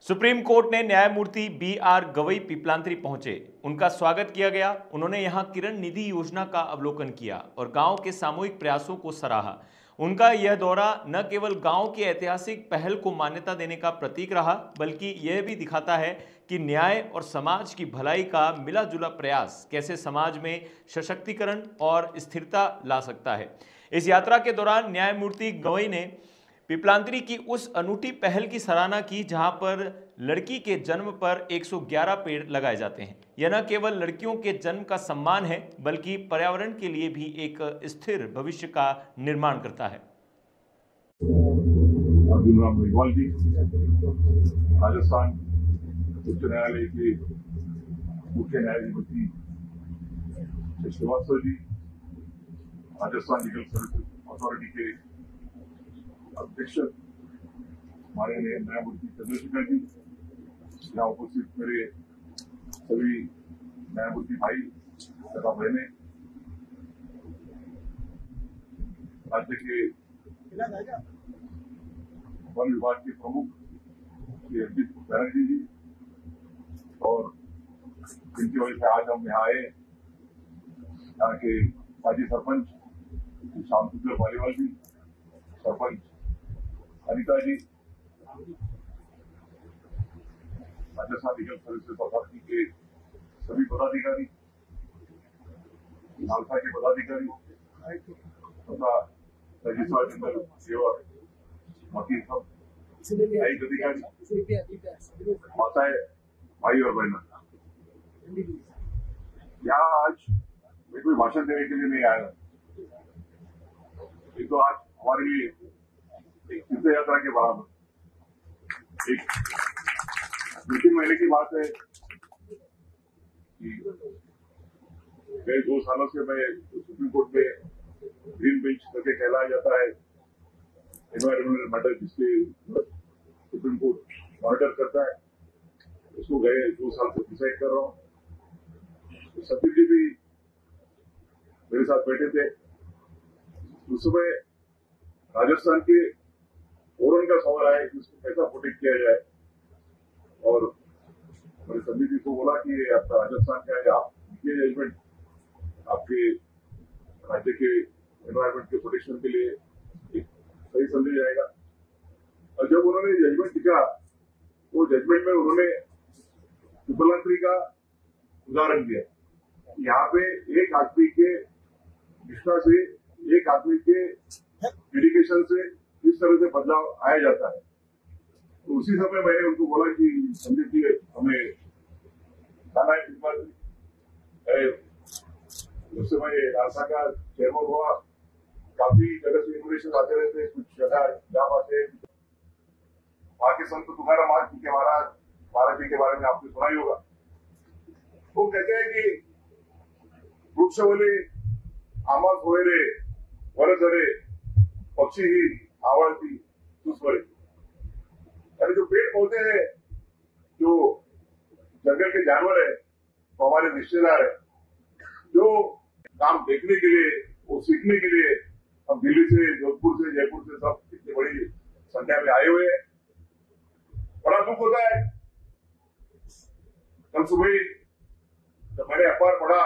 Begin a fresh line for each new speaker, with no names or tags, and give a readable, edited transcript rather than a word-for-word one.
Supreme court ने न्यायमूर्ति B R. Gavai पीपलांत्री पहुंचे। उनका स्वागत किया गया। उन्होंने यहां किरण निधि योजना का अवलोकन किया और गांव के सामूहिक प्रयासों को सराहा। उनका यह दौरा न केवल गांव की ऐतिहासिक पहल को मान्यता देने का प्रतीक रहा, बल्कि यह भी दिखाता है कि न्याय और समाज की भलाई का मिला जुला प्रयास कैसे समाज में सशक्तिकरण और स्थिरता ला सकता है। इस यात्रा के दौरान न्यायमूर्ति गवई ने पीपलांत्री की उस अनूठी पहल की सराहना की जहां पर लड़की के जन्म पर 111 पेड़ लगाए जाते हैं। यह न केवल लड़कियों के जन्म का सम्मान है, बल्कि पर्यावरण के लिए भी एक स्थिर भविष्य का निर्माण करता है।
अर्जुन राम मेघवाल जी, राजस्थान उच्च न्यायालय के मुख्य न्यायाधीश Srivastava ji, Rajasthan legal services authority के अध्यक्ष माननीय न्यायमूर्ति चंद्रशेखर जी, यहाँ उपस्थित मेरे सभी न्यायमूर्ति भाई तथा बहनें, राज्य के वन विभाग के प्रमुख श्री अजित बैनर्जी जी, और जिनकी वजह से आज हम यहाँ आए, यहाँ के माजी सरपंच श्याम सुंदर पालीवाल जी, सरपंच अनिता जी, राजस्थान लीगल सर्विसेज अथॉरिटी के सभी पदाधिकारी, नालसा के पदाधिकारी तथा रजिस्ट्रार जनरल सेवा बाकी सब न्यायिक अधिकारी, माताएं, भाई और बहना, यहाँ आज मैं कोई भाषण देने के लिए नहीं आया। ये तो आज हमारे लिए एक तीर्थ यात्रा के बराबर, एक 2-3 महीने की बात है कि गए 2 सालों से मैं सुप्रीम कोर्ट में ग्रीन बेंच करके कहलाया जाता है एनवायरमेंटल मैटर, जिसके सुप्रीम कोर्ट मॉनिटर करता है, उसको गए 2 साल से डिसाइड कर रहा हूँ। तो सतीश जी भी मेरे साथ बैठे थे। उस समय राजस्थान के ओरन का सवाल आया कि उसको कैसा प्रोटेक्ट किया जाए, और मैंने संदीप जी को बोला कि आपका राजस्थान का है, आप ये जजमेंट आपके राज्य के एनवायरमेंट के प्रोटेक्शन के लिए एक सही समझा जाएगा। और जब उन्होंने जजमेंट लिखा, वो जजमेंट में उन्होंने पीपलांत्री का उदाहरण दिया। यहाँ पे एक आदमी के निष्ठा से, एक आदमी के डेडिकेशन से इस तरह से बदलाव आया जाता है। तो उसी समय मैंने उनको बोला कि संदीप जी, हमें जाना है पीपलांत्री। जब से मैं नालसा का चेयरमैन हुआ, काफी जगह से इन्फॉर्मेशन आते रहते, कुछ जगह जा पाते। वहां के संत तुकाराम महाराज जी के बारे में आपने सुना ही होगा। वो कहते हैं कि वृक्षवली आमास होय रे वरसरे पक्षी ही आवड़ती सुस्वरे। यानी जो पेड़ पौधे हैं, जो जंगल के जानवर है, वो हमारे रिश्तेदार है, जो काम देखने के लिए, वो सीखने के लिए हम दिल्ली से, जोधपुर से, जयपुर से सब इतनी बड़ी संख्या में आए हुए हैं। बड़ा दुख होता है। कल सुबह जब मैंने अखबार पढ़ा